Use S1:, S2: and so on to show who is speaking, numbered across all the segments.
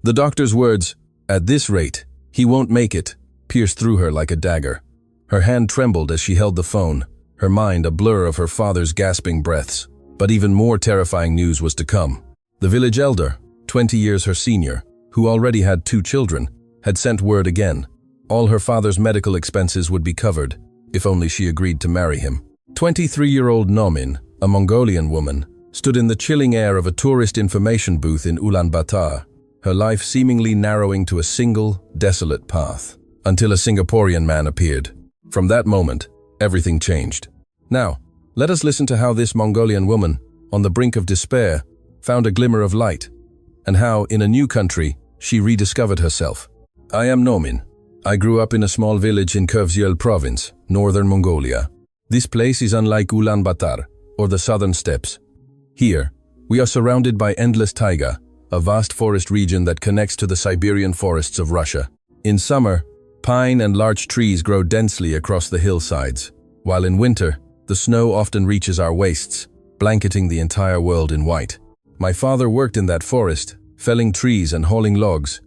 S1: The doctor's words, "At this rate, he won't make it," pierced through her like a dagger. Her hand trembled as she held the phone, her mind a blur of her father's gasping breaths. But even more terrifying news was to come. The village elder, 20 years her senior, who already had 2 children, had sent word again. All her father's medical expenses would be covered, if only she agreed to marry him. 23-year-old Nomin, a Mongolian woman, stood in the chilling air of a tourist information booth in Ulaanbaatar, her life seemingly narrowing to a single, desolate path, until a Singaporean man appeared. From that moment, everything changed. Now, let us listen to how this Mongolian woman, on the brink of despair, found a glimmer of light, and how, in a new country, she rediscovered herself. I am Nomin. I grew up in a small village in Kyrgyz province, northern Mongolia. This place is unlike Ulaanbaatar, or the southern steppes. Here, we are surrounded by endless taiga, a vast forest region that connects to the Siberian forests of Russia. In summer, pine and large trees grow densely across the hillsides, while in winter, the snow often reaches our waists, blanketing the entire world in white. My father worked in that forest, felling trees and hauling logs.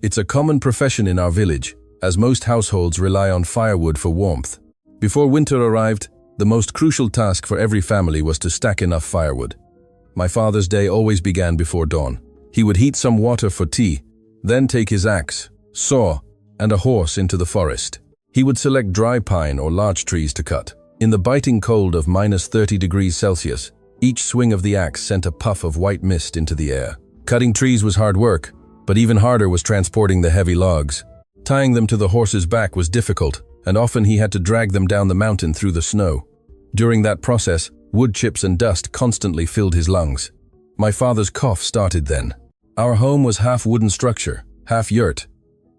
S1: It's a common profession in our village, as most households rely on firewood for warmth. Before winter arrived, the most crucial task for every family was to stack enough firewood. My father's day always began before dawn. He would heat some water for tea, then take his axe, saw, and a horse into the forest. He would select dry pine or large trees to cut. In the biting cold of -30 degrees Celsius, each swing of the axe sent a puff of white mist into the air. Cutting trees was hard work, but even harder was transporting the heavy logs. Tying them to the horse's back was difficult, and often he had to drag them down the mountain through the snow. During that process, wood chips and dust constantly filled his lungs. My father's cough started then. Our home was half wooden structure, half yurt.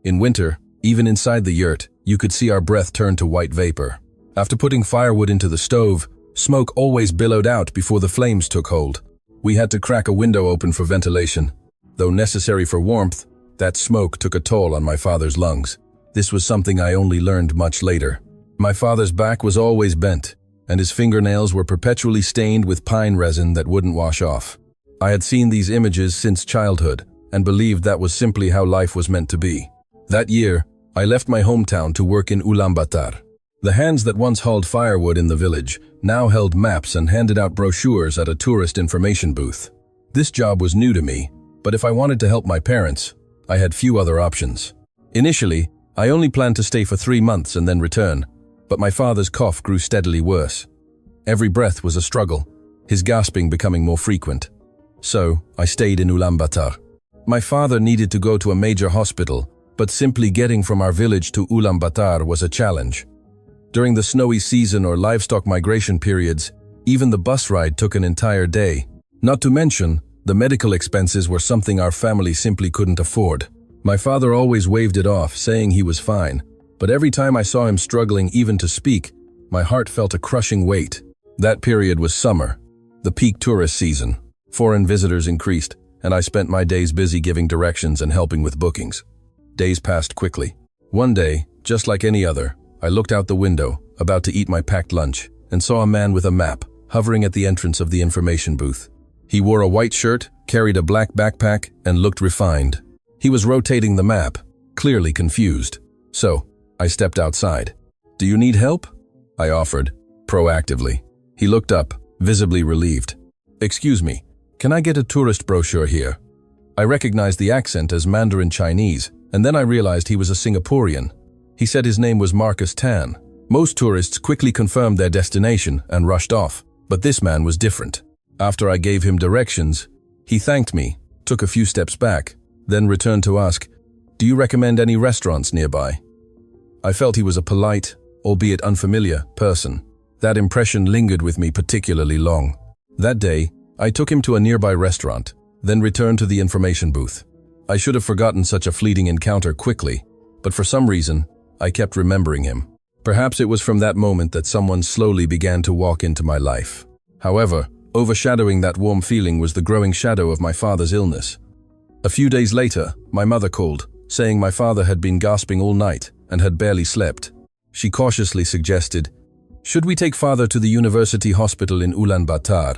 S1: In winter, even inside the yurt, you could see our breath turn to white vapor. After putting firewood into the stove, smoke always billowed out before the flames took hold. We had to crack a window open for ventilation. Though necessary for warmth, that smoke took a toll on my father's lungs. This was something I only learned much later. My father's back was always bent, and his fingernails were perpetually stained with pine resin that wouldn't wash off. I had seen these images since childhood, and believed that was simply how life was meant to be. That year, I left my hometown to work in Ulaanbaatar. The hands that once hauled firewood in the village now held maps and handed out brochures at a tourist information booth. This job was new to me, but if I wanted to help my parents, I had few other options. Initially, I only planned to stay for 3 months and then return, but my father's cough grew steadily worse. Every breath was a struggle, his gasping becoming more frequent. So, I stayed in Ulaanbaatar. My father needed to go to a major hospital, but simply getting from our village to Ulaanbaatar was a challenge. During the snowy season or livestock migration periods, even the bus ride took an entire day. Not to mention, the medical expenses were something our family simply couldn't afford. My father always waved it off, saying he was fine, but every time I saw him struggling even to speak, my heart felt a crushing weight. That period was summer, the peak tourist season. Foreign visitors increased, and I spent my days busy giving directions and helping with bookings. Days passed quickly. One day, just like any other, I looked out the window, about to eat my packed lunch, and saw a man with a map hovering at the entrance of the information booth. He wore a white shirt, carried a black backpack, and looked refined. He was rotating the map, clearly confused. So, I stepped outside. "Do you need help?" I offered, proactively. He looked up, visibly relieved. "Excuse me, can I get a tourist brochure here?" I recognized the accent as Mandarin Chinese, and then I realized he was a Singaporean. He said his name was Marcus Tan. Most tourists quickly confirmed their destination and rushed off, but this man was different. After I gave him directions, he thanked me, took a few steps back, then returned to ask, "Do you recommend any restaurants nearby?" I felt he was a polite, albeit unfamiliar, person. That impression lingered with me particularly long. That day, I took him to a nearby restaurant, then returned to the information booth. I should have forgotten such a fleeting encounter quickly, but for some reason, I kept remembering him. Perhaps it was from that moment that someone slowly began to walk into my life. However, overshadowing that warm feeling was the growing shadow of my father's illness. A few days later, my mother called, saying my father had been gasping all night and had barely slept. She cautiously suggested, "Should we take father to the university hospital in Ulaanbaatar?"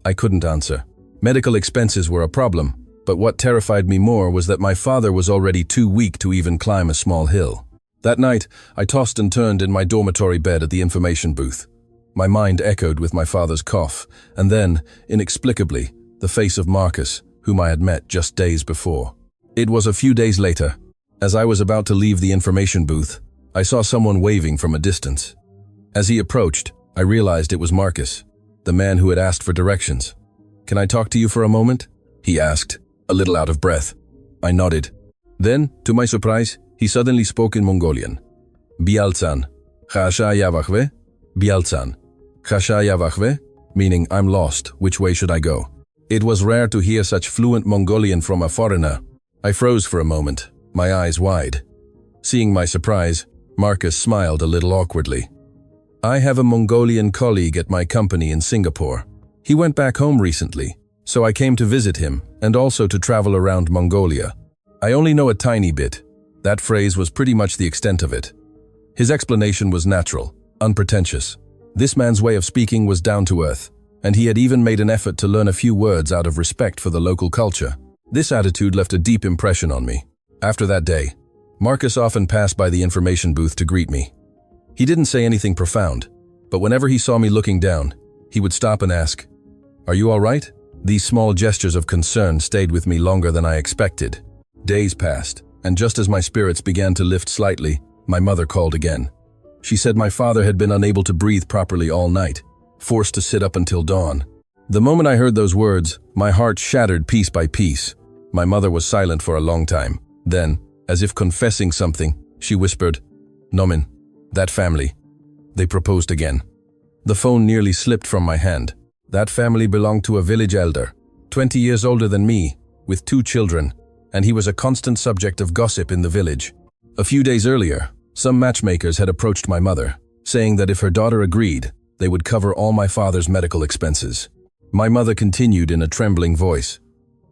S1: I couldn't answer. Medical expenses were a problem, But what terrified me more was that my father was already too weak to even climb a small hill. That night, I tossed and turned in my dormitory bed at the information booth. My mind echoed with my father's cough, and then, inexplicably, the face of Marcus, whom I had met just days before. It was a few days later. As I was about to leave the information booth, I saw someone waving from a distance. As he approached, I realized it was Marcus, the man who had asked for directions. "Can I talk to you for a moment?" he asked, a little out of breath. I nodded. Then, to my surprise, he suddenly spoke in Mongolian. "Bialtsan, Khasha Yavachve, Bialtsan, Khasha Yavachve," meaning "I'm lost, which way should I go?" It was rare to hear such fluent Mongolian from a foreigner. I froze for a moment, my eyes wide. Seeing my surprise, Marcus smiled a little awkwardly. "I have a Mongolian colleague at my company in Singapore. He went back home recently, so I came to visit him and also to travel around Mongolia. I only know a tiny bit." That phrase was pretty much the extent of it. His explanation was natural, unpretentious. This man's way of speaking was down to earth, and he had even made an effort to learn a few words out of respect for the local culture. This attitude left a deep impression on me. After that day, Marcus often passed by the information booth to greet me. He didn't say anything profound, but whenever he saw me looking down, he would stop and ask, "Are you all right?" These small gestures of concern stayed with me longer than I expected. Days passed, and just as my spirits began to lift slightly, my mother called again. She said my father had been unable to breathe properly all night, forced to sit up until dawn. The moment I heard those words, my heart shattered piece by piece. My mother was silent for a long time. Then, as if confessing something, she whispered, "Nomin, that family, they proposed again." The phone nearly slipped from my hand. That family belonged to a village elder, 20 years older than me, with 2 children, and he was a constant subject of gossip in the village. A few days earlier, some matchmakers had approached my mother, saying that if her daughter agreed, they would cover all my father's medical expenses. My mother continued in a trembling voice,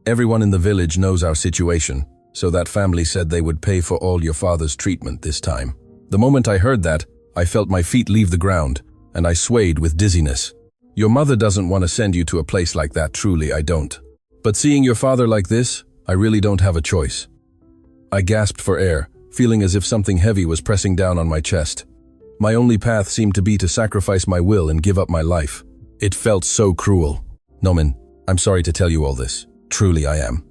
S1: "Everyone in the village knows our situation, so that family said they would pay for all your father's treatment this time." The moment I heard that, I felt my feet leave the ground, and I swayed with dizziness. "Your mother doesn't want to send you to a place like that, truly I don't. But seeing your father like this, I really don't have a choice." I gasped for air, feeling as if something heavy was pressing down on my chest. My only path seemed to be to sacrifice my will and give up my life. It felt so cruel. "Nomin, I'm sorry to tell you all this. Truly I am.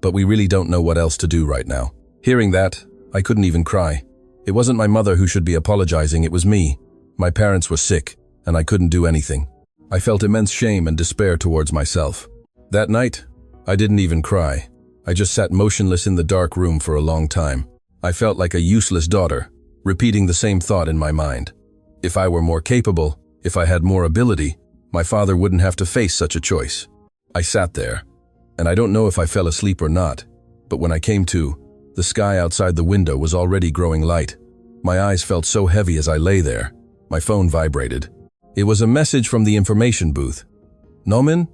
S1: But we really don't know what else to do right now." Hearing that, I couldn't even cry. It wasn't my mother who should be apologizing, it was me. My parents were sick, and I couldn't do anything. I felt immense shame and despair towards myself. That night, I didn't even cry. I just sat motionless in the dark room for a long time. I felt like a useless daughter, repeating the same thought in my mind. If I were more capable, if I had more ability, my father wouldn't have to face such a choice. I sat there, and I don't know if I fell asleep or not, but when I came to, the sky outside the window was already growing light. My eyes felt so heavy as I lay there. My phone vibrated. It was a message from the information booth. "Nomin,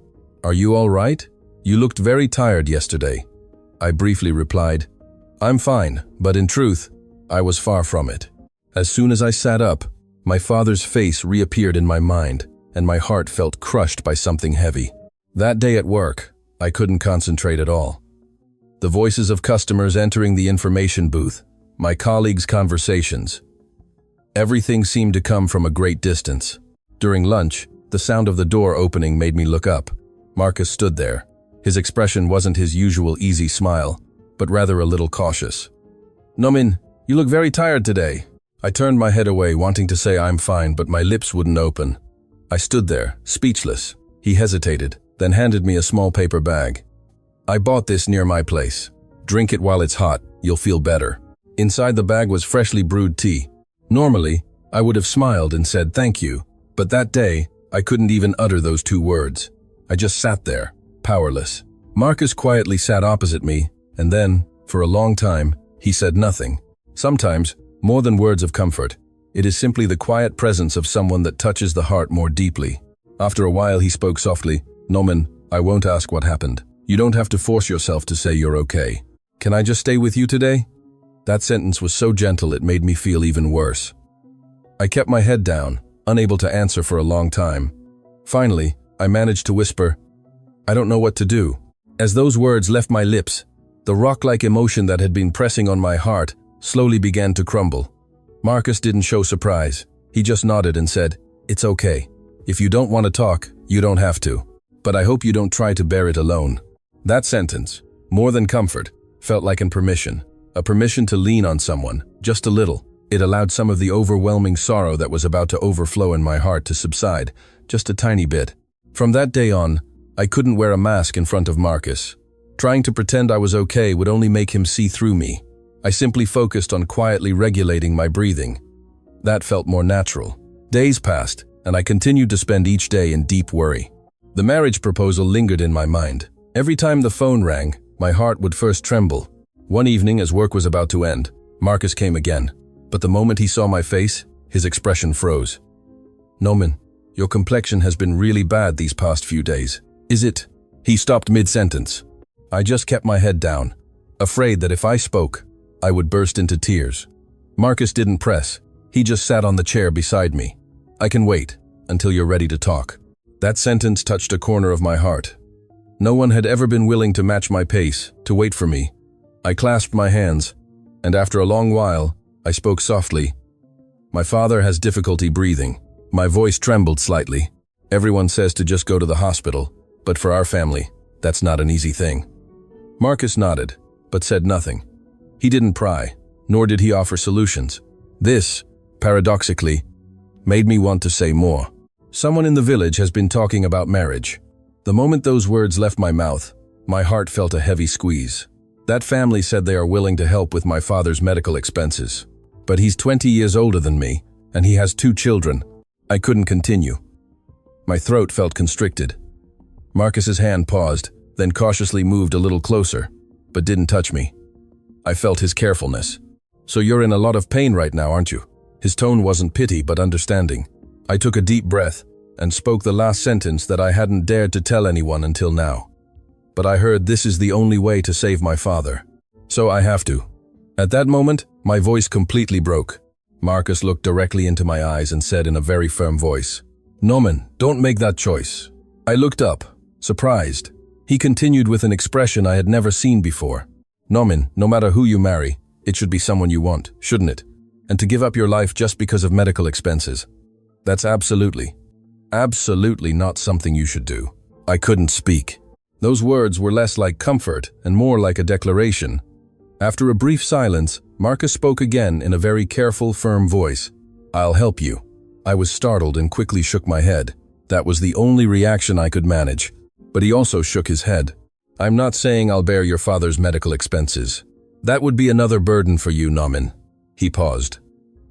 S1: are you all right? You looked very tired yesterday." I briefly replied, "I'm fine," but in truth, I was far from it. As soon as I sat up, my father's face reappeared in my mind, and my heart felt crushed by something heavy. That day at work, I couldn't concentrate at all. The voices of customers entering the information booth, my colleagues' conversations. Everything seemed to come from a great distance. During lunch, the sound of the door opening made me look up. Marcus stood there. His expression wasn't his usual easy smile, but rather a little cautious. "Nomin, you look very tired today." I turned my head away, wanting to say I'm fine, but my lips wouldn't open. I stood there, speechless. He hesitated, then handed me a small paper bag. "I bought this near my place. Drink it while it's hot, you'll feel better." Inside the bag was freshly brewed tea. Normally, I would have smiled and said thank you, but that day, I couldn't even utter those 2 words. I just sat there, powerless. Marcus quietly sat opposite me, and then, for a long time, he said nothing. Sometimes, more than words of comfort, it is simply the quiet presence of someone that touches the heart more deeply. After a while, he spoke softly, "Nomin, I won't ask what happened. You don't have to force yourself to say you're okay. Can I just stay with you today?" That sentence was so gentle it made me feel even worse. I kept my head down, unable to answer for a long time. Finally, I managed to whisper, "I don't know what to do." As those words left my lips, the rock-like emotion that had been pressing on my heart slowly began to crumble. Marcus didn't show surprise. He just nodded and said, "It's okay. If you don't want to talk, you don't have to. But I hope you don't try to bear it alone." That sentence, more than comfort, felt like a permission to lean on someone, just a little. It allowed some of the overwhelming sorrow that was about to overflow in my heart to subside, just a tiny bit. From that day on, I couldn't wear a mask in front of Marcus. Trying to pretend I was okay would only make him see through me. I simply focused on quietly regulating my breathing. That felt more natural. Days passed, and I continued to spend each day in deep worry. The marriage proposal lingered in my mind. Every time the phone rang, my heart would first tremble. One evening, as work was about to end, Marcus came again. But the moment he saw my face, his expression froze. "Noman, your complexion has been really bad these past few days. Is it?" He stopped mid-sentence. I just kept my head down, afraid that if I spoke, I would burst into tears. Marcus didn't press. He just sat on the chair beside me. "I can wait until you're ready to talk." That sentence touched a corner of my heart. No one had ever been willing to match my pace, to wait for me. I clasped my hands, and after a long while, I spoke softly. "My father has difficulty breathing." My voice trembled slightly. "Everyone says to just go to the hospital, but for our family, that's not an easy thing." Marcus nodded, but said nothing. He didn't pry, nor did he offer solutions. This, paradoxically, made me want to say more. "Someone in the village has been talking about marriage." The moment those words left my mouth, my heart felt a heavy squeeze. That family said they are willing to help with my father's medical expenses. But he's 20 years older than me, and he has 2 children. I couldn't continue. My throat felt constricted. Marcus's hand paused, then cautiously moved a little closer, but didn't touch me. I felt his carefulness. "So you're in a lot of pain right now, aren't you?" His tone wasn't pity, but understanding. I took a deep breath and spoke the last sentence that I hadn't dared to tell anyone until now. But I heard this is the only way to save my father. So I have to. At that moment, my voice completely broke. Marcus looked directly into my eyes and said in a very firm voice, "Noman, don't make that choice." I looked up, surprised. He continued with an expression I had never seen before. "Noman, no matter who you marry, it should be someone you want, shouldn't it? And to give up your life just because of medical expenses, that's absolutely not something you should do." I couldn't speak. Those words were less like comfort and more like a declaration. After a brief silence, Marcus spoke again in a very careful, firm voice. "I'll help you." I was startled and quickly shook my head. That was the only reaction I could manage. But he also shook his head. "I'm not saying I'll bear your father's medical expenses. That would be another burden for you, Noman." He paused.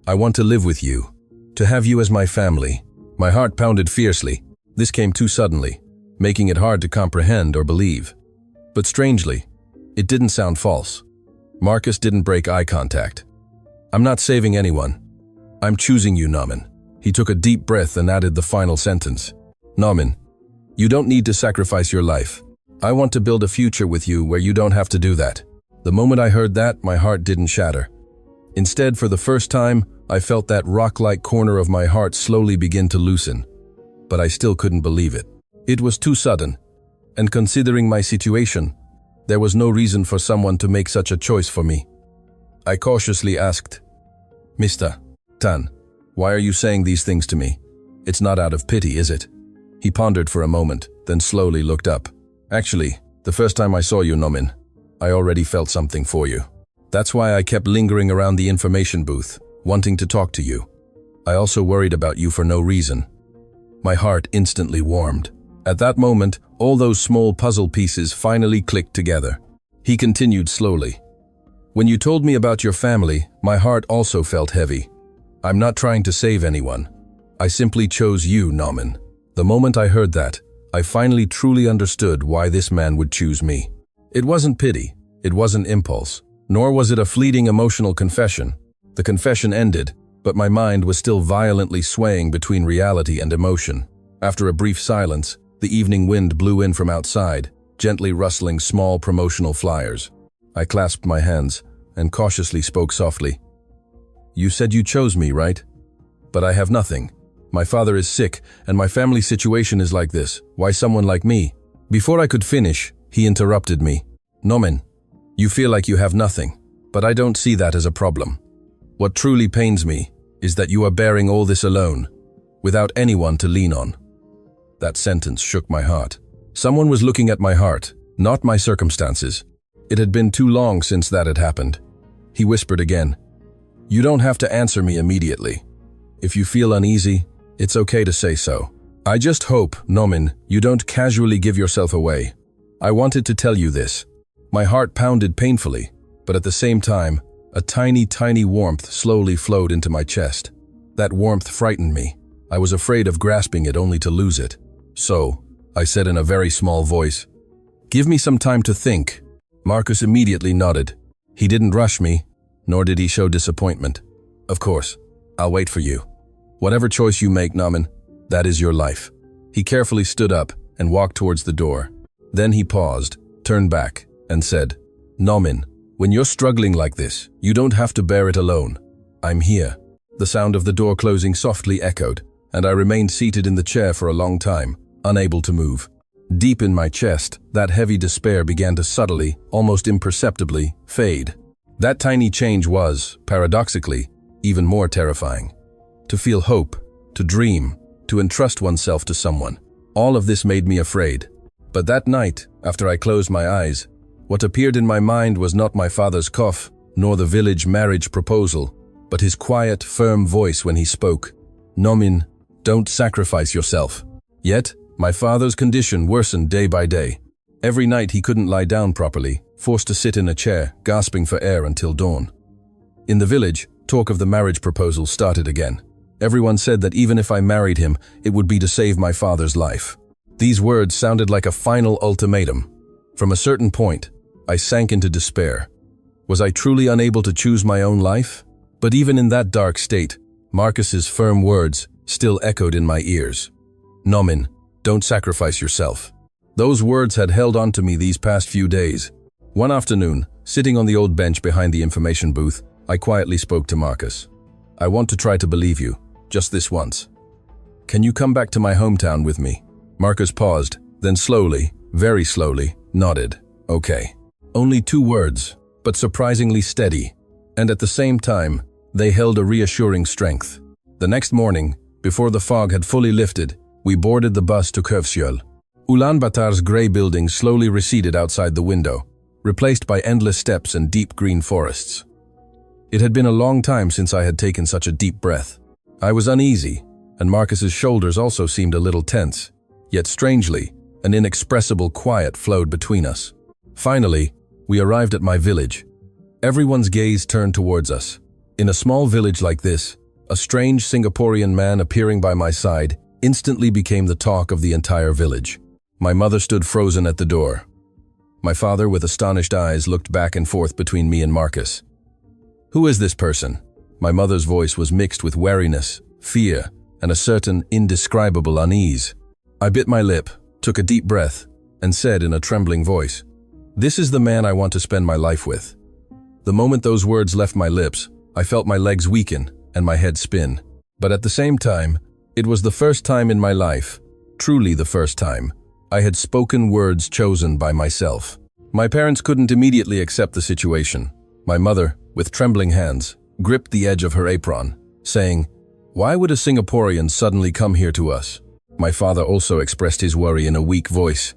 S1: "I want to live with you, to have you as my family." My heart pounded fiercely. This came too suddenly, making it hard to comprehend or believe. But strangely, it didn't sound false. Marcus didn't break eye contact. "I'm not saving anyone. I'm choosing you, Noman." He took a deep breath and added the final sentence. "Noman, you don't need to sacrifice your life. I want to build a future with you where you don't have to do that." The moment I heard that, my heart didn't shatter. Instead, for the first time, I felt that rock-like corner of my heart slowly begin to loosen. But I still couldn't believe it. It was too sudden, and considering my situation, there was no reason for someone to make such a choice for me. I cautiously asked, "Mr. Tan, why are you saying these things to me? It's not out of pity, is it?" He pondered for a moment, then slowly looked up. "Actually, the first time I saw you, Noman, I already felt something for you. That's why I kept lingering around the information booth, wanting to talk to you. I also worried about you for no reason." My heart instantly warmed. At that moment, all those small puzzle pieces finally clicked together. He continued slowly. "When you told me about your family, my heart also felt heavy. I'm not trying to save anyone. I simply chose you, Noman." The moment I heard that, I finally truly understood why this man would choose me. It wasn't pity, it wasn't impulse, nor was it a fleeting emotional confession. The confession ended, but my mind was still violently swaying between reality and emotion. After a brief silence, the evening wind blew in from outside, gently rustling small promotional flyers. I clasped my hands and cautiously spoke softly. "You said you chose me, right? But I have nothing. My father is sick, and my family situation is like this. Why someone like me?" Before I could finish, He interrupted me. Nomin, you feel like you have nothing, but I don't see that as a problem. What truly pains me is that you are bearing all this alone, without anyone to lean on. That sentence shook my heart. Someone was looking at my heart, not my circumstances. It had been too long since that had happened. He whispered again, "You don't have to answer me immediately. If you feel uneasy, it's okay to say so. I just hope, Nomin, you don't casually give yourself away. I wanted to tell you this." My heart pounded painfully, but at the same time, a tiny warmth slowly flowed into my chest. That warmth frightened me. I was afraid of grasping it only to lose it. "So," I said in a very small voice, "give me some time to think." Marcus immediately nodded. He didn't rush me, nor did he show disappointment. "Of course, I'll wait for you. Whatever choice you make, Nomin, that is your life." He carefully stood up and walked towards the door. Then he paused, turned back, and said, "Nomin, when you're struggling like this, you don't have to bear it alone. I'm here." The sound of the door closing softly echoed, and I remained seated in the chair for a long time, unable to move. Deep in my chest, that heavy despair began to subtly, almost imperceptibly, fade. That tiny change was, paradoxically, even more terrifying. To feel hope, to dream, to entrust oneself to someone. All of this made me afraid. But that night, after I closed my eyes, what appeared in my mind was not my father's cough, nor the village marriage proposal, but his quiet, firm voice when he spoke. "Nomin, don't sacrifice yourself." Yet, my father's condition worsened day by day. Every night he couldn't lie down properly, forced to sit in a chair, gasping for air until dawn. In the village, talk of the marriage proposal started again. Everyone said that even if I married him, it would be to save my father's life. These words sounded like a final ultimatum. From a certain point, I sank into despair. Was I truly unable to choose my own life? But even in that dark state, Marcus's firm words still echoed in my ears. "Nomin, don't sacrifice yourself." Those words had held on to me these past few days. One afternoon, sitting on the old bench behind the information booth, I quietly spoke to Marcus. "I want to try to believe you, just this once. Can you come back to my hometown with me?" Marcus paused, then slowly, very slowly, nodded. "Okay." Only 2 words, but surprisingly steady, and at the same time, they held a reassuring strength. The next morning, before the fog had fully lifted, we boarded the bus to Kövsjöl. Ulaanbaatar's grey buildings slowly receded outside the window, replaced by endless steppes and deep green forests. It had been a long time since I had taken such a deep breath. I was uneasy, and Marcus's shoulders also seemed a little tense. Yet strangely, an inexpressible quiet flowed between us. Finally, we arrived at my village. Everyone's gaze turned towards us. In a small village like this, a strange Singaporean man appearing by my side instantly became the talk of the entire village. My mother stood frozen at the door. My father, with astonished eyes, looked back and forth between me and Marcus. "Who is this person?" My mother's voice was mixed with wariness, fear, and a certain indescribable unease. I bit my lip, took a deep breath, and said in a trembling voice, "This is the man I want to spend my life with." The moment those words left my lips, I felt my legs weaken and my head spin. But at the same time, it was the first time in my life, truly the first time, I had spoken words chosen by myself. My parents couldn't immediately accept the situation. My mother, with trembling hands, gripped the edge of her apron, saying, "Why would a Singaporean suddenly come here to us?" My father also expressed his worry in a weak voice.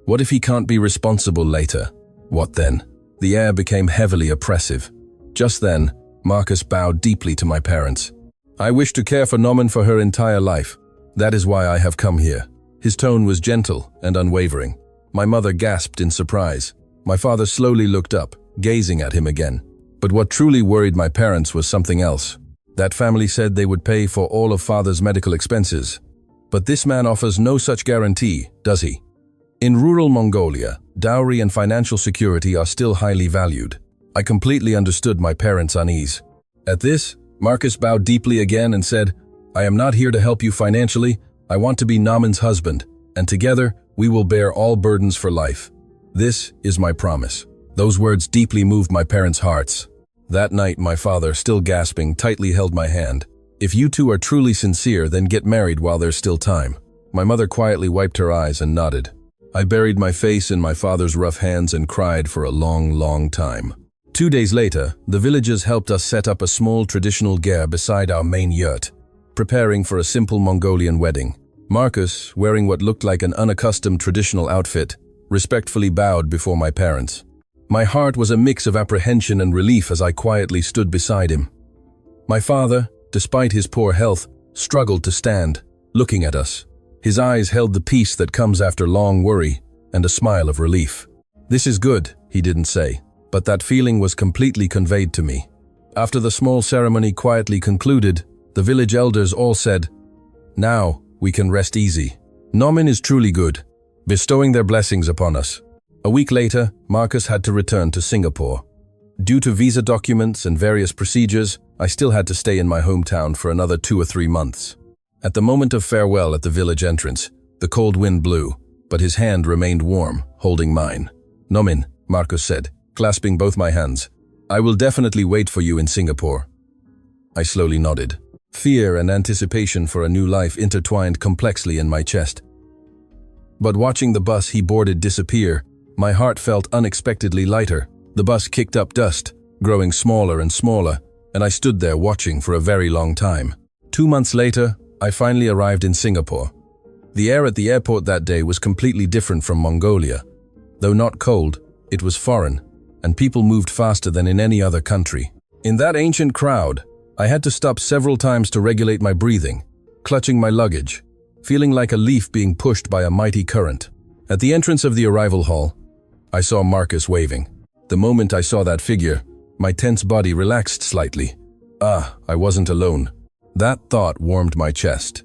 S1: "What if he can't be responsible later?" What then? The air became heavily oppressive. Just then, Marcus bowed deeply to my parents. "I wish to care for Nomin for her entire life. That is why I have come here." His tone was gentle and unwavering. My mother gasped in surprise. My father slowly looked up, gazing at him again. But what truly worried my parents was something else. That family said they would pay for all of father's medical expenses. But this man offers no such guarantee, does he? In rural Mongolia, dowry and financial security are still highly valued. I completely understood my parents' unease. At this, Marcus bowed deeply again and said, "I am not here to help you financially. I want to be Nomin's husband, and together we will bear all burdens for life. This is my promise." Those words deeply moved my parents' hearts. That night, my father, still gasping, tightly held my hand. "If you two are truly sincere, then get married while there's still time." My mother quietly wiped her eyes and nodded. I buried my face in my father's rough hands and cried for a long, long time. 2 days later, the villagers helped us set up a small traditional ger beside our main yurt, preparing for a simple Mongolian wedding. Marcus, wearing what looked like an unaccustomed traditional outfit, respectfully bowed before my parents. My heart was a mix of apprehension and relief as I quietly stood beside him. My father, despite his poor health, struggled to stand, looking at us. His eyes held the peace that comes after long worry and a smile of relief. "This is good," he didn't say, but that feeling was completely conveyed to me. After the small ceremony quietly concluded, the village elders all said, "Now we can rest easy. Nomin is truly good," bestowing their blessings upon us. A week later, Marcus had to return to Singapore. Due to visa documents and various procedures, I still had to stay in my hometown for another 2 or 3 months. At the moment of farewell at the village entrance, the cold wind blew, but his hand remained warm, holding mine. "Nomin," Marcus said, clasping both my hands, "I will definitely wait for you in Singapore." I slowly nodded. Fear and anticipation for a new life intertwined complexly in my chest. But watching the bus he boarded disappear, my heart felt unexpectedly lighter. The bus kicked up dust, growing smaller and smaller, and I stood there watching for a very long time. 2 months later, I finally arrived in Singapore. The air at the airport that day was completely different from Mongolia. Though not cold, it was foreign, and people moved faster than in any other country. In that ancient crowd, I had to stop several times to regulate my breathing, clutching my luggage, feeling like a leaf being pushed by a mighty current. At the entrance of the arrival hall, I saw Marcus waving. The moment I saw that figure, my tense body relaxed slightly. I wasn't alone. That thought warmed my chest.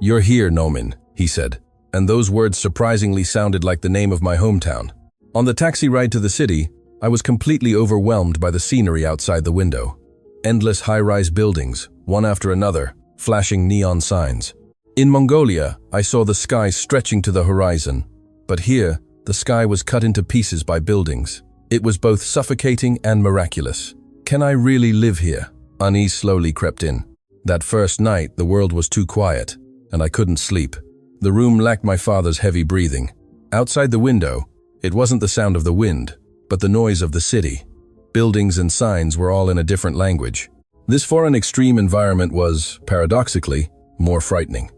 S1: "You're here, Nomin," he said, and those words surprisingly sounded like the name of my hometown. On the taxi ride to the city, I was completely overwhelmed by the scenery outside the window. Endless high-rise buildings, one after another, flashing neon signs. In Mongolia, I saw the sky stretching to the horizon, but here, the sky was cut into pieces by buildings. It was both suffocating and miraculous. Can I really live here? Unease slowly crept in. That first night, the world was too quiet, and I couldn't sleep. The room lacked my father's heavy breathing. Outside the window, it wasn't the sound of the wind, but the noise of the city. Buildings and signs were all in a different language. This foreign extreme environment was, paradoxically, more frightening.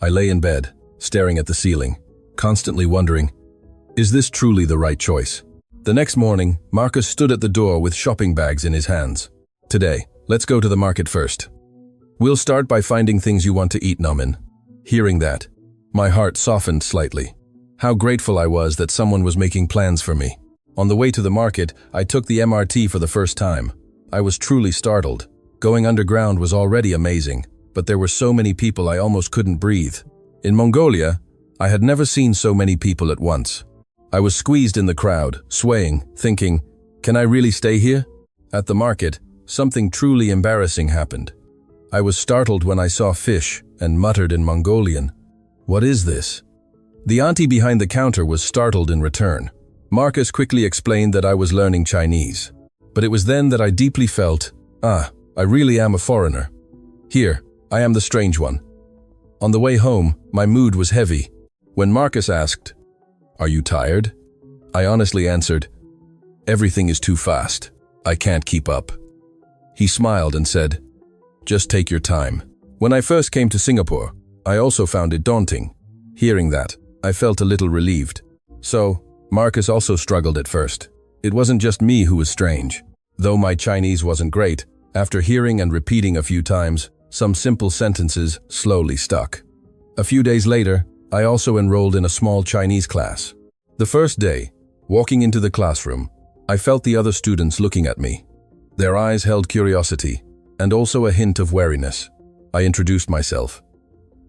S1: I lay in bed, staring at the ceiling, constantly wondering, is this truly the right choice? The next morning, Marcus stood at the door with shopping bags in his hands. "Today, let's go to the market first. We'll start by finding things you want to eat, Nomin." Hearing that, my heart softened slightly. How grateful I was that someone was making plans for me. On the way to the market, I took the MRT for the first time. I was truly startled. Going underground was already amazing, but there were so many people I almost couldn't breathe. In Mongolia, I had never seen so many people at once. I was squeezed in the crowd, swaying, thinking, can I really stay here? At the market, something truly embarrassing happened. I was startled when I saw fish and muttered in Mongolian, "What is this?" The auntie behind the counter was startled in return. Marcus quickly explained that I was learning Chinese. But it was then that I deeply felt, I really am a foreigner. Here, I am the strange one. On the way home, my mood was heavy. When Marcus asked, "Are you tired?" I honestly answered, "Everything is too fast. I can't keep up." He smiled and said, "Just take your time." When I first came to Singapore, I also found it daunting. Hearing that, I felt a little relieved. So, Marcus also struggled at first. It wasn't just me who was strange. Though my Chinese wasn't great, after hearing and repeating a few times, some simple sentences slowly stuck. A few days later, I also enrolled in a small Chinese class. The first day, walking into the classroom, I felt the other students looking at me. Their eyes held curiosity, and also a hint of wariness. I introduced myself.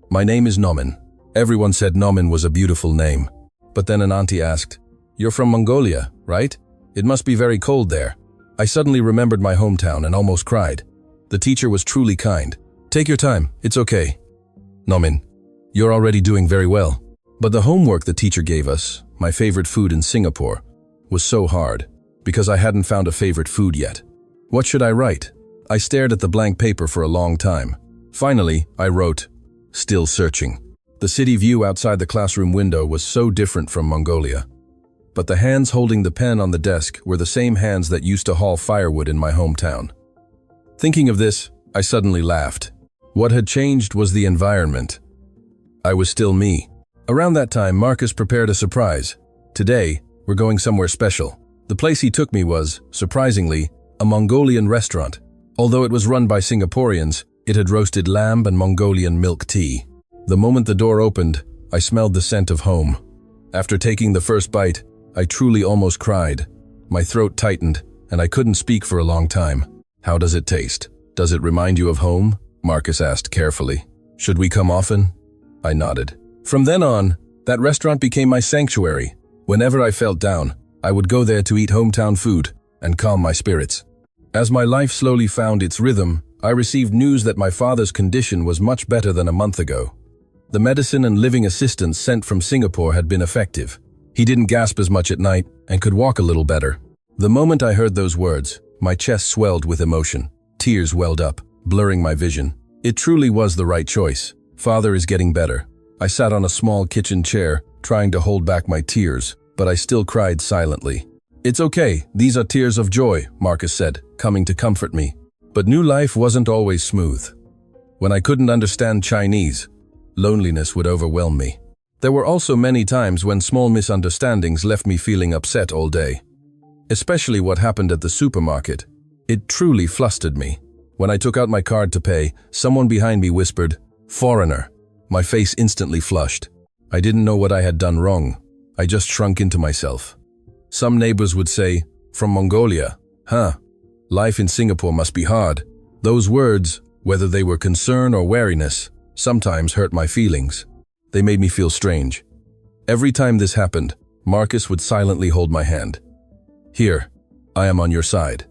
S1: "My name is Nomin." Everyone said Nomin was a beautiful name. But then an auntie asked, "You're from Mongolia, right? It must be very cold there." I suddenly remembered my hometown and almost cried. The teacher was truly kind. "Take your time, it's okay." "Nomin, you're already doing very well." But the homework the teacher gave us, my favorite food in Singapore, was so hard, because I hadn't found a favorite food yet. What should I write? I stared at the blank paper for a long time. Finally, I wrote, "Still searching." The city view outside the classroom window was so different from Mongolia. But the hands holding the pen on the desk were the same hands that used to haul firewood in my hometown. Thinking of this, I suddenly laughed. What had changed was the environment. I was still me. Around that time, Marcus prepared a surprise. Today, we're going somewhere special. The place he took me was, surprisingly, a Mongolian restaurant. Although it was run by Singaporeans, it had roasted lamb and Mongolian milk tea. The moment the door opened, I smelled the scent of home. After taking the first bite, I truly almost cried. My throat tightened, and I couldn't speak for a long time. "How does it taste? Does it remind you of home?" Marcus asked carefully. "Should we come often?" I nodded. From then on, that restaurant became my sanctuary. Whenever I felt down, I would go there to eat hometown food and calm my spirits. As my life slowly found its rhythm, I received news that my father's condition was much better than a month ago. The medicine and living assistance sent from Singapore had been effective. He didn't gasp as much at night and could walk a little better. The moment I heard those words, my chest swelled with emotion. Tears welled up, blurring my vision. It truly was the right choice. Father is getting better. I sat on a small kitchen chair, trying to hold back my tears, but I still cried silently. "It's okay, these are tears of joy," Marcus said, coming to comfort me. But new life wasn't always smooth. When I couldn't understand Chinese, loneliness would overwhelm me. There were also many times when small misunderstandings left me feeling upset all day. Especially what happened at the supermarket. It truly flustered me. When I took out my card to pay, someone behind me whispered, "Foreigner." My face instantly flushed. I didn't know what I had done wrong. I just shrunk into myself. Some neighbors would say, "From Mongolia? Huh. Life in Singapore must be hard." Those words, whether they were concern or wariness, sometimes hurt my feelings. They made me feel strange. Every time this happened, Marcus would silently hold my hand. "Here, I am on your side."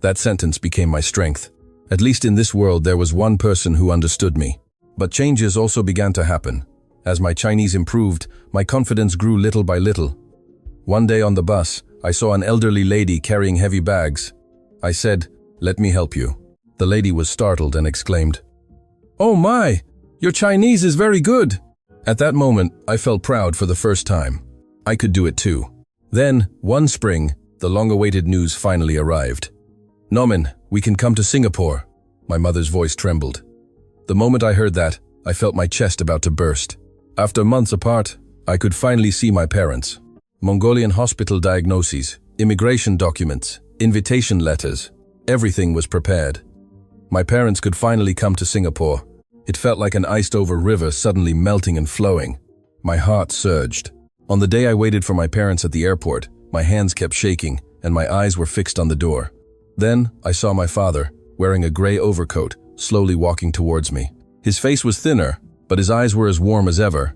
S1: That sentence became my strength. At least in this world there was one person who understood me. But changes also began to happen. As my Chinese improved, my confidence grew little by little. One day on the bus, I saw an elderly lady carrying heavy bags. I said, "Let me help you." The lady was startled and exclaimed, "Oh my, your Chinese is very good." At that moment, I felt proud for the first time. I could do it too. Then, one spring, the long-awaited news finally arrived. "Nomin, we can come to Singapore." My mother's voice trembled. The moment I heard that, I felt my chest about to burst. After months apart, I could finally see my parents. Mongolian hospital diagnoses, immigration documents, invitation letters, everything was prepared. My parents could finally come to Singapore. It felt like an iced-over river suddenly melting and flowing. My heart surged. On the day I waited for my parents at the airport, my hands kept shaking and my eyes were fixed on the door. Then I saw my father, wearing a gray overcoat, slowly walking towards me. His face was thinner, but his eyes were as warm as ever.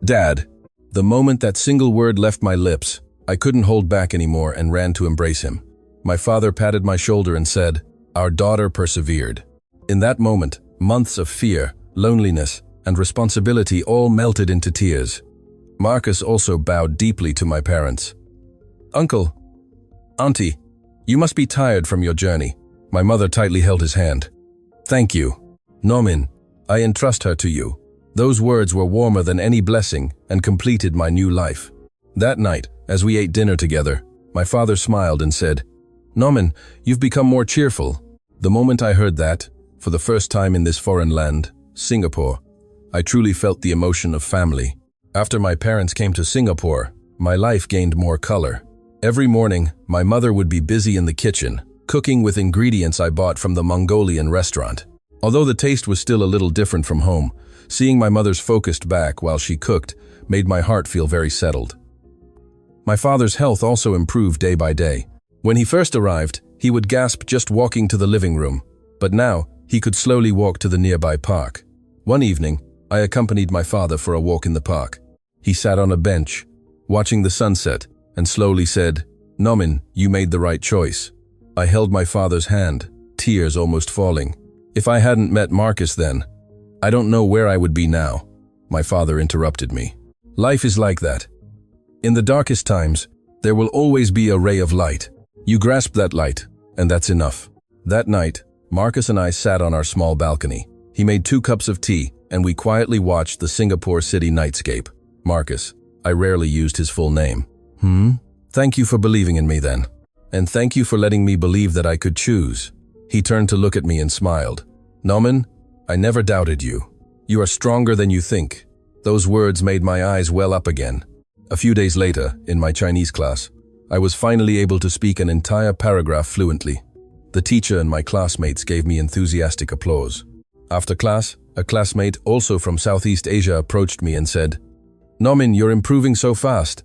S1: "Dad." The moment that single word left my lips, I couldn't hold back anymore and ran to embrace him. My father patted my shoulder and said, "Our daughter persevered." In that moment, months of fear, loneliness, and responsibility all melted into tears. Marcus also bowed deeply to my parents. "Uncle, Auntie, you must be tired from your journey." My mother tightly held his hand. "Thank you. Nomin, I entrust her to you." Those words were warmer than any blessing and completed my new life. That night, as we ate dinner together, my father smiled and said, "Nomin, you've become more cheerful." The moment I heard that, for the first time in this foreign land, Singapore, I truly felt the emotion of family. After my parents came to Singapore, my life gained more color. Every morning, my mother would be busy in the kitchen, cooking with ingredients I bought from the Mongolian restaurant. Although the taste was still a little different from home, seeing my mother's focused back while she cooked made my heart feel very settled. My father's health also improved day by day. When he first arrived, he would gasp just walking to the living room, but now he could slowly walk to the nearby park. One evening, I accompanied my father for a walk in the park. He sat on a bench, watching the sunset, and slowly said, "Nomin, you made the right choice." I held my father's hand, tears almost falling. If I hadn't met Marcus then, I don't know where I would be now. My father interrupted me. Life is like that. In the darkest times, there will always be a ray of light. You grasp that light, and that's enough. That night, Marcus and I sat on our small balcony. He made 2 cups of tea, and we quietly watched the Singapore city nightscape. Marcus, I rarely used his full name. Thank you for believing in me then. And thank you for letting me believe that I could choose. He turned to look at me and smiled. Nomin, I never doubted you. You are stronger than you think. Those words made my eyes well up again. A few days later, in my Chinese class, I was finally able to speak an entire paragraph fluently. The teacher and my classmates gave me enthusiastic applause. After class, a classmate, also from Southeast Asia, approached me and said, Nomin, you're improving so fast.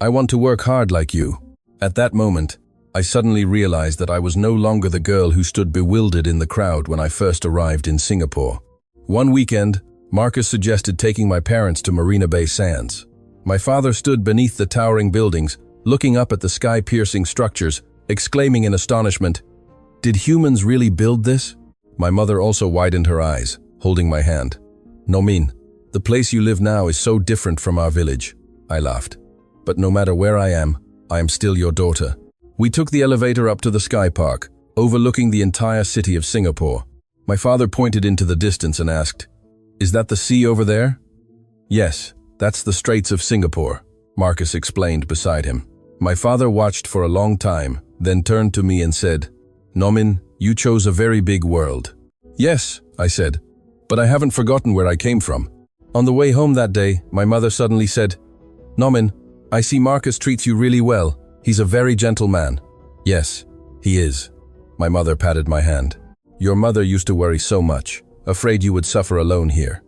S1: I want to work hard like you. At that moment, I suddenly realized that I was no longer the girl who stood bewildered in the crowd when I first arrived in Singapore. One weekend, Marcus suggested taking my parents to Marina Bay Sands. My father stood beneath the towering buildings, looking up at the sky-piercing structures, exclaiming in astonishment, "Did humans really build this?" My mother also widened her eyes, holding my hand. "Nomin, the place you live now is so different from our village," I laughed. "But no matter where I am still your daughter." We took the elevator up to the Sky Park, overlooking the entire city of Singapore. My father pointed into the distance and asked, "Is that the sea over there?" "Yes, that's the Straits of Singapore," Marcus explained beside him. My father watched for a long time, then turned to me and said, "Nomin, you chose a very big world." "Yes," I said, "but I haven't forgotten where I came from." On the way home that day, my mother suddenly said, "Nomin, I see Marcus treats you really well. He's a very gentle man." "Yes, he is." My mother patted my hand. "Your mother used to worry so much, afraid you would suffer alone here.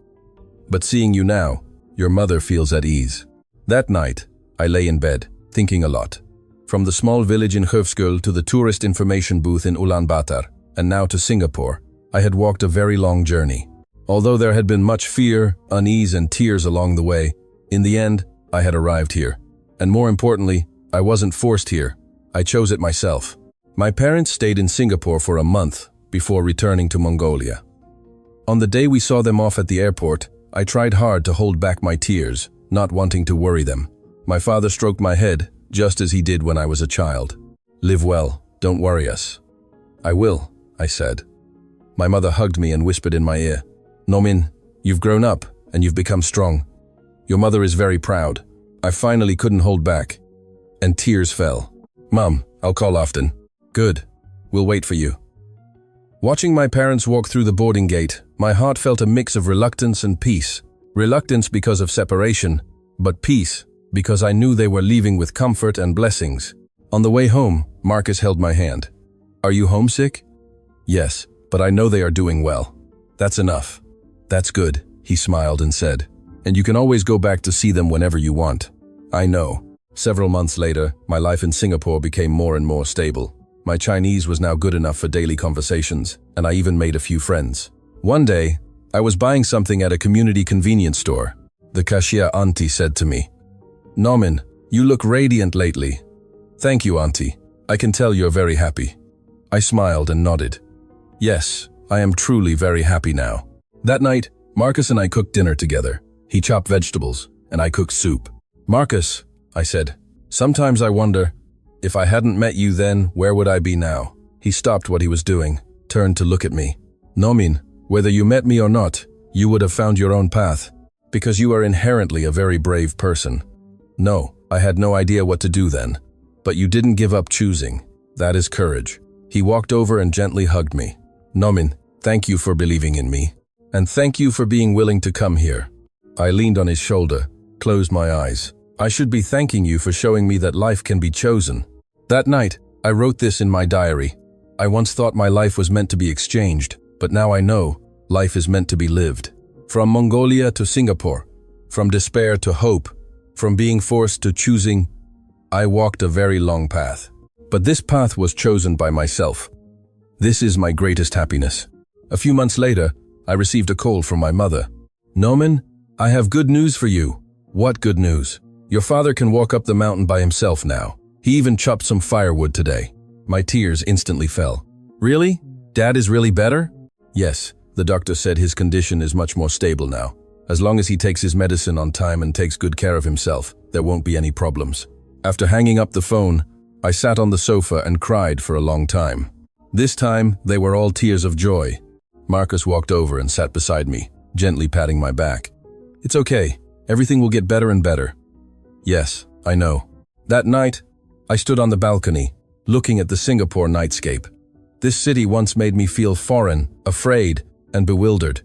S1: But seeing you now, your mother feels at ease." That night, I lay in bed, thinking a lot. From the small village in Hoofskull to the tourist information booth in Ulaanbaatar, and now to Singapore, I had walked a very long journey. Although there had been much fear, unease, and tears along the way, in the end, I had arrived here. And more importantly, I wasn't forced here. I chose it myself. My parents stayed in Singapore for a month before returning to Mongolia. On the day we saw them off at the airport, I tried hard to hold back my tears, not wanting to worry them. My father stroked my head, just as he did when I was a child. "Live well, don't worry us." "I will," I said. My mother hugged me and whispered in my ear, "Nomin, you've grown up and you've become strong. Your mother is very proud." I finally couldn't hold back, and tears fell. "Mom, I'll call often." "Good. We'll wait for you." Watching my parents walk through the boarding gate, my heart felt a mix of reluctance and peace. Reluctance because of separation, but peace because I knew they were leaving with comfort and blessings. On the way home, Marcus held my hand. "Are you homesick?" "Yes, but I know they are doing well." "That's enough." "That's good," he smiled and said. "And you can always go back to see them whenever you want." I know. Several months later, my life in Singapore became more and more stable. My Chinese was now good enough for daily conversations, and I even made a few friends. One day, I was buying something at a community convenience store. The cashier auntie said to me, "Nomin, you look radiant lately." "Thank you, auntie. I can tell you're very happy." I smiled and nodded. "Yes, I am truly very happy now." That night, Marcus and I cooked dinner together. He chopped vegetables, and I cooked soup. "Marcus," I said, "sometimes I wonder, if I hadn't met you then, where would I be now?" He stopped what he was doing, turned to look at me. "Nomin, whether you met me or not, you would have found your own path, because you are inherently a very brave person." "No, I had no idea what to do then. But you didn't give up choosing. That is courage." He walked over and gently hugged me. "Nomin, thank you for believing in me. And thank you for being willing to come here." I leaned on his shoulder, closed my eyes. "I should be thanking you for showing me that life can be chosen." That night, I wrote this in my diary. "I once thought my life was meant to be exchanged, but now I know life is meant to be lived." From Mongolia to Singapore, from despair to hope, from being forced to choosing, I walked a very long path. But this path was chosen by myself. This is my greatest happiness. A few months later, I received a call from my mother. "Nomin, I have good news for you." "What good news?" "Your father can walk up the mountain by himself now. He even chopped some firewood today." My tears instantly fell. "Really? Dad is really better?" "Yes, the doctor said his condition is much more stable now. As long as he takes his medicine on time and takes good care of himself, there won't be any problems." After hanging up the phone, I sat on the sofa and cried for a long time. This time, they were all tears of joy. Marcus walked over and sat beside me, gently patting my back. It's okay. Everything will get better and better. Yes, I know. That night, I stood on the balcony, looking at the Singapore nightscape. This city once made me feel foreign, afraid, and bewildered.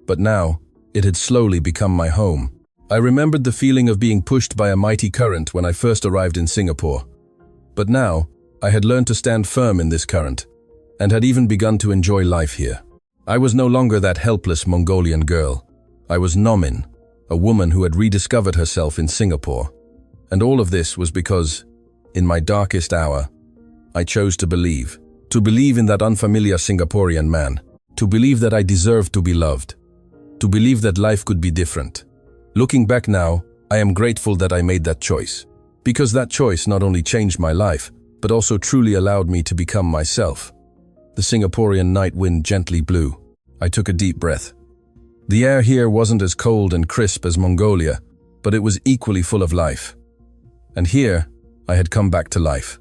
S1: But now, it had slowly become my home. I remembered the feeling of being pushed by a mighty current when I first arrived in Singapore. But now, I had learned to stand firm in this current, and had even begun to enjoy life here. I was no longer that helpless Mongolian girl. I was Nomin, a woman who had rediscovered herself in Singapore. And all of this was because, in my darkest hour, I chose to believe in that unfamiliar Singaporean man, to believe that I deserved to be loved, to believe that life could be different. Looking back now, I am grateful that I made that choice, because that choice not only changed my life, but also truly allowed me to become myself. The Singaporean night wind gently blew. I took a deep breath. The air here wasn't as cold and crisp as Mongolia, but it was equally full of life. And here, I had come back to life.